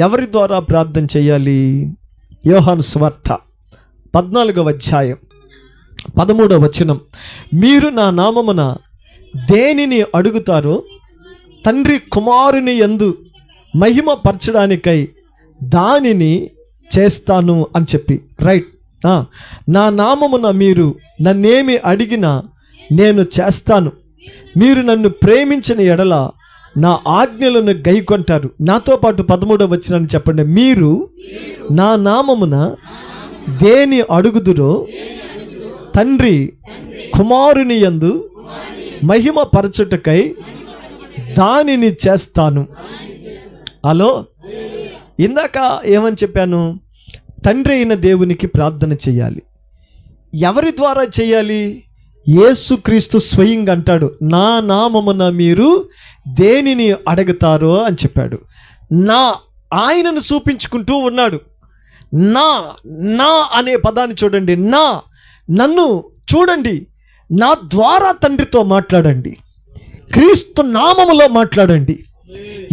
ఎవరి ద్వారా ప్రార్థన చేయాలి? యోహాను సువార్త 14వ అధ్యాయం 13వ వచనం, మీరు నా నామమున దేనిని అడుగుతారో తండ్రి కుమారుని యందు మహిమ పరచడానికై దానిని చేస్తాను అని చెప్పి. రైట్. నా నామమున మీరు నన్నేమి అడిగినా నేను చేస్తాను. మీరు నన్ను ప్రేమించిన ఎడల నా ఆజ్ఞలను గైకొంటారు. నాతో పాటు 13వ వచనాన్ని చెప్పండి. మీరు నా నామమున దేని అడుగుదురో తండ్రి కుమారుని యందు మహిమ పరచుటకై దానిని చేస్తాను. హలో, ఇందాక ఏమని చెప్పాను? తండ్రి అయిన దేవునికి ప్రార్థన చేయాలి. ఎవరి ద్వారా చేయాలి? యేసుక్రీస్తు స్వయంగా అంటాడు, నా నామమున మీరు దేనిని అడుగుతారో అని చెప్పాడు. ఆయనను చూపించుకుంటూ ఉన్నాడు. నా అనే పదాన్ని చూడండి. నన్ను చూడండి, నా ద్వారా తండ్రితో మాట్లాడండి, క్రీస్తు నామములో మాట్లాడండి,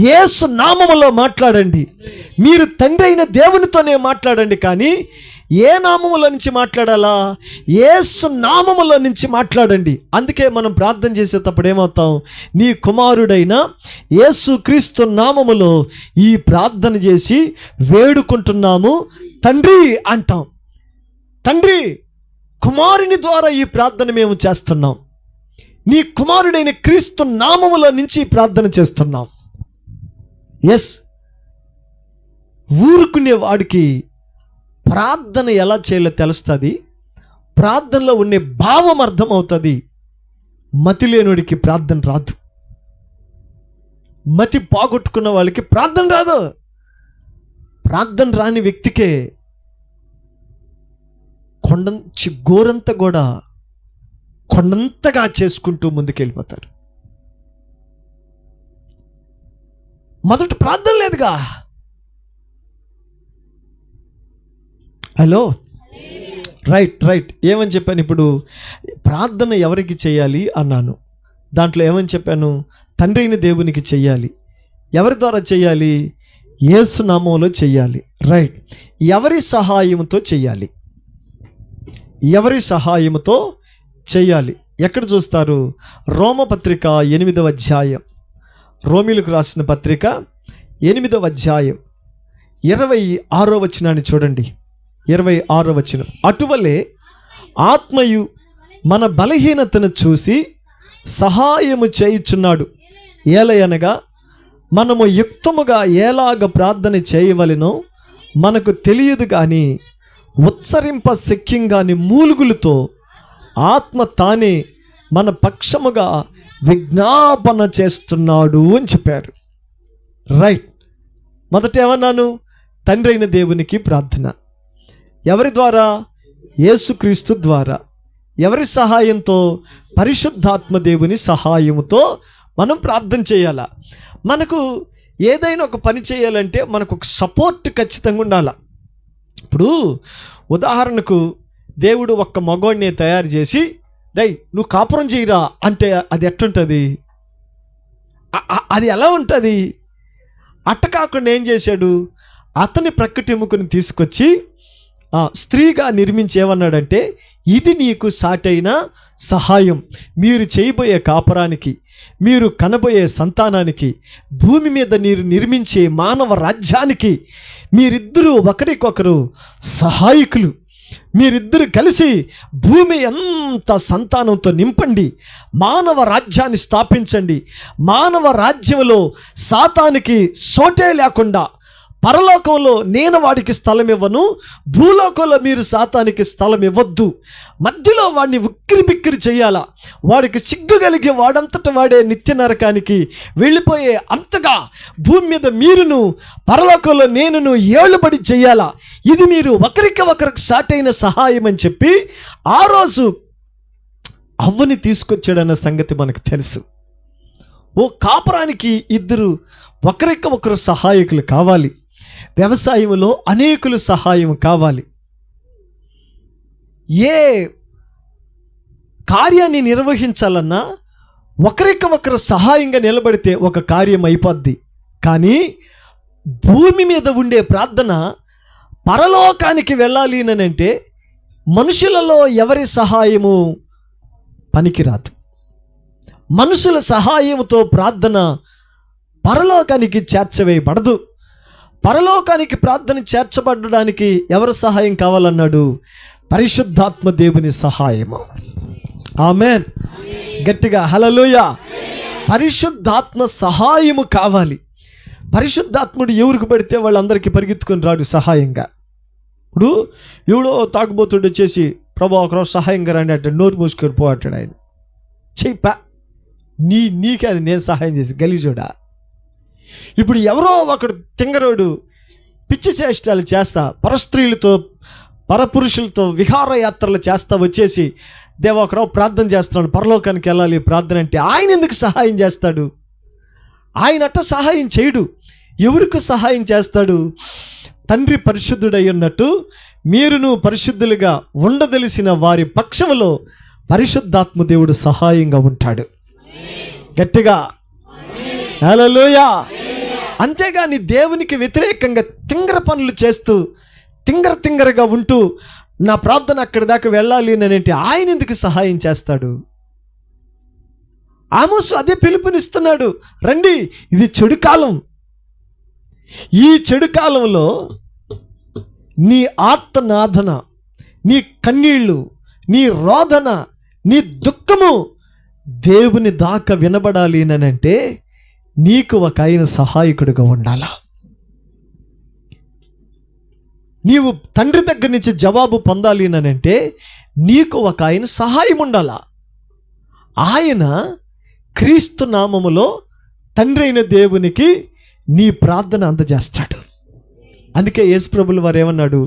యేసు నామములో మాట్లాడండి. మీరు తండ్రి అయిన దేవునితోనే మాట్లాడండి. కానీ ఏ నామములో నుంచి మాట్లాడాలా? యేసు నామములో నుంచి మాట్లాడండి. అందుకే మనం ప్రార్థన చేసేటప్పుడు ఏమవుతాం? నీ కుమారుడైన యేసు క్రీస్తు నామములో ఈ ప్రార్థన చేసి వేడుకుంటున్నాము తండ్రి అంటాం. తండ్రి కుమారుని ద్వారా ఈ ప్రార్థన మేము చేస్తున్నాం. నీ కుమారుడైన క్రీస్తు నామములో నుంచి ప్రార్థన చేస్తున్నాం. ఎస్, ఊరుకునే వాడికి ప్రార్థన ఎలా చేయాలో తెలుస్తుంది. ప్రార్థనలో ఉండే భావం అర్థమవుతుంది. మతి లేనుడికి ప్రార్థన రాదు. మతి పోగొట్టుకున్న వాళ్ళకి ప్రార్థన రాదు. ప్రార్థన రాని వ్యక్తికే గోరంతా కూడా కొండంతగా చేసుకుంటూ ముందుకెళ్ళిపోతారు. మొదట ప్రార్థన లేదుగా. Hello, right. ఏమని చెప్పాను ఇప్పుడు? ప్రార్థన ఎవరికి చేయాలి అన్నాను. దాంట్లో ఏమని చెప్పాను? తండ్రి అయిన దేవునికి చెయ్యాలి. ఎవరి ద్వారా చేయాలి? యేసు నామంలో చెయ్యాలి. రైట్. ఎవరి సహాయంతో చెయ్యాలి? ఎవరి సహాయంతో చెయ్యాలి? ఎక్కడ చూస్తారు? రోమపత్రిక 8వ అధ్యాయం, రోమీలకు రాసిన పత్రిక 8వ అధ్యాయం 26వ వచనాన్ని చూడండి. 26వ వచనం, అటువలే ఆత్మయు మన బలహీనతను చూసి సహాయము చేయుచున్నాడు. ఏలయనగా మనము యుక్తముగా ఎలాగ ప్రార్థన చేయవలెనో మనకు తెలియదు, కానీ ఉచ్చరింప శక్యంగాని మూలుగులతో ఆత్మ తానే మన పక్షముగా విజ్ఞాపన చేస్తున్నాడు అని చెప్పారు. రైట్. మొదట ఏమన్నాను? తండ్రి అయిన దేవునికి ప్రార్థన. ఎవరి ద్వారా? యేసుక్రీస్తు ద్వారా. ఎవరి సహాయంతో? పరిశుద్ధాత్మ దేవుని సహాయముతో మనం ప్రార్థన చేయాలా. మనకు ఏదైనా ఒక పని చేయాలంటే మనకు ఒక సపోర్ట్ ఖచ్చితంగా ఉండాలి. ఇప్పుడు ఉదాహరణకు దేవుడు ఒక్క మగవాడిని తయారు చేసి, నువ్వు కాపురం చేయరా అంటే అది ఎట్టుంటుంది? అది ఎలా ఉంటుంది? అట్ట కాకుండా ఏం చేశాడు? అతని ప్రక్కటెముకని తీసుకొచ్చి స్త్రీగా నిర్మించి ఏమన్నాడంటే, ఇది నీకు సాటైన సహాయం. మీరు చేయబోయే కాపురానికి, మీరు కనబోయే సంతానానికి, భూమి మీద మీరు నిర్మించే మానవ రాజ్యానికి మీరిద్దరూ ఒకరికొకరు సహాయకులు. మీరిద్దరు కలిసి భూమి ఎంత సంతానంతో నింపండి, మానవ రాజ్యాన్ని స్థాపించండి. మానవ రాజ్యంలో సాతానికి సోటే లేకుండా, పరలోకంలో నేను వాడికి స్థలం ఇవ్వను, భూలోకంలో మీరు సాతానికి స్థలం ఇవ్వద్దు, మధ్యలో వాడిని ఉక్కిరి బిక్కిరి చేయాలా, వాడికి సిగ్గు కలిగి వాడంతట వాడే నిత్య నరకానికి వెళ్ళిపోయే అంతగా భూమి మీద మీరును పరలోకంలో నేనును ఏళ్ళబడి చేయాలా. ఇది మీరు ఒకరికి సాటైన సహాయం అని చెప్పి ఆ రోజు అవ్వని తీసుకొచ్చాడన్న సంగతి మనకు తెలుసు. ఓ కాపురానికి ఇద్దరు ఒకరికి సహాయకులు కావాలి. వ్యవసాయంలో అనేకులు సహాయం కావాలి. ఏ కార్యాన్ని నిర్వహించాలన్నా ఒకరికి సహాయంగా నిలబడితే ఒక కార్యం అయిపోద్ది. కానీ భూమి మీద ఉండే ప్రార్థన పరలోకానికి వెళ్ళాలి అంటే మనుషులలో ఎవరి సహాయము పనికిరాదు. మనుషుల సహాయంతో ప్రార్థన పరలోకానికి చేర్చవేయబడదు. పరలోకానికి ప్రార్థన చేర్చబడడానికి ఎవరి సహాయం కావాలన్నాడు? పరిశుద్ధాత్మ దేవుని సహాయము. ఆమేన్. గట్టిగా హల్లెలూయా. పరిశుద్ధాత్మ సహాయము కావాలి. పరిశుద్ధాత్ముడు ఎవరికి పడితే వాళ్ళందరికీ పరిగెత్తుకొని రాడు సహాయంగా. ఇప్పుడు ఎవడో తాగుబోతుడు వచ్చేసి ప్రభు ఒకరోజు సహాయంగా రండి అంటే నోరు మూసుకొని పోతాడు ఆయన. చెయ్యపా నీకే అది నేను సహాయం చేసి గలీజోడా. ఇప్పుడు ఎవరో ఒకడు తింగరోడు పిచ్చి చేష్టాలు చేస్తా పరస్త్రీలతో పరపురుషులతో విహారయాత్రలు చేస్తా వచ్చేసి దేవా ఒకరావు ప్రార్థన చేస్తున్నాడు, పరలోకానికి వెళ్ళాలి ప్రార్థన అంటే ఆయన ఎందుకు సహాయం చేస్తాడు? ఆయన అట్ట సహాయం చేయడు. ఎవరికి సహాయం చేస్తాడు? తండ్రి పరిశుద్ధుడై ఉన్నట్టు మీరును పరిశుద్ధులుగా ఉండదలిసిన వారి పక్షములో పరిశుద్ధాత్మ దేవుడు సహాయంగా ఉంటాడు. గట్టిగా హల్లెలూయా. అంతేగాని దేవునికి వ్యతిరేకంగా తింగర పనులు చేస్తూ తింగరగా ఉంటూ నా ప్రార్థన అక్కడి దాకా వెళ్ళాలి అని అంటే ఆయన ఎందుకు సహాయం చేస్తాడు? ఆమోసు అదే పిలుపునిస్తున్నాడు, రండి ఇది చెడు కాలం. ఈ చెడు కాలంలో నీ ఆర్తనాదన, నీ కన్నీళ్ళు, నీ రోదన, నీ దుఃఖము దేవుని దాకా వినబడాలి అంటే నీకు ఒక ఆయన సహాయకుడిగా ఉండాలా. నీవు తండ్రి దగ్గర నుంచి జవాబు పొందాలి అంటే నీకు ఒక ఆయన సహాయం ఉండాలా. ఆయన క్రీస్తు నామములో తండ్రి అయిన దేవునికి నీ ప్రార్థన అందజేస్తాడు. అందుకే యేసు ప్రభులు వారు ఏమన్నాడు?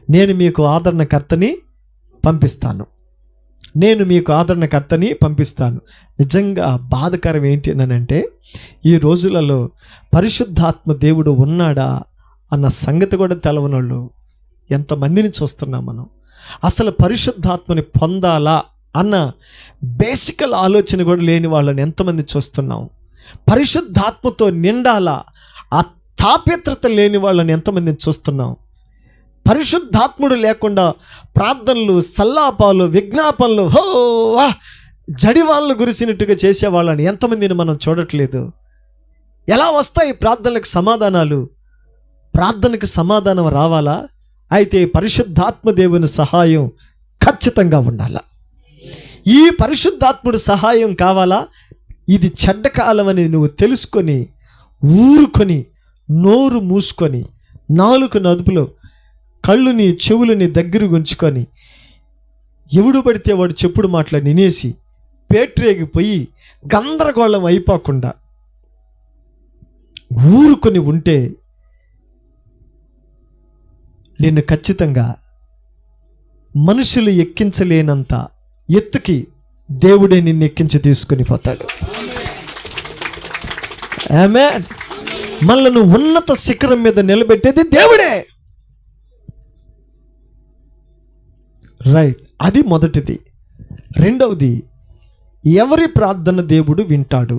నేను మీకు ఆదరణకర్తని పంపిస్తాను, నేను మీకు ఆదరణకర్తని పంపిస్తాను. నిజంగా బాధకరం ఏంటి అంటే ఈ రోజులలో పరిశుద్ధాత్మ దేవుడు ఉన్నాడా అన్న సంగతి కూడా తెలవనోళ్ళు ఎంతమందిని చూస్తున్నాం మనం. అసలు పరిశుద్ధాత్మని పొందాలా అన్న బేసికల్ ఆలోచన కూడా లేని వాళ్ళని ఎంతమంది చూస్తున్నాం. పరిశుద్ధాత్మతో నిండాలా ఆ తాపేత్రత లేని వాళ్ళని ఎంతమందిని చూస్తున్నాం. పరిశుద్ధాత్ముడు లేకుండా ప్రార్థనలు, సల్లాపాలు, విజ్ఞాపనలు జడివాళ్ళు గురిసినట్టుగా చేసేవాళ్ళని ఎంతమందిని మనం చూడట్లేదు. ఎలా వస్తాయి ప్రార్థనలకు సమాధానాలు? ప్రార్థనకు సమాధానం రావాలా? అయితే పరిశుద్ధాత్మ దేవుని సహాయం ఖచ్చితంగా ఉండాలా. ఈ పరిశుద్ధాత్ముడి సహాయం కావాలా? ఇది చెడ్డ కాలం అని నువ్వు తెలుసుకొని ఊరుకొని నోరు మూసుకొని నాలుక అదుపులో కళ్ళుని చెవులని దగ్గర ఉంచుకొని ఎవడు పడితే వాడు చెప్పుడు మాటలు నినేసి పేట్రేగిపోయి గందరగోళం అయిపోకుండా ఊరుకొని ఉంటే నిన్ను ఖచ్చితంగా మనుషులు ఎక్కించలేనంత ఎత్తుకి దేవుడే నిన్ను ఎక్కించి తీసుకుని పోతాడు. ఆమేన్. మనల్ని ఉన్నత శిఖరం మీద నిలబెట్టేది దేవుడే. రైట్, అది మొదటిది. రెండవది, ఎవరి ప్రార్థన దేవుడు వింటాడు.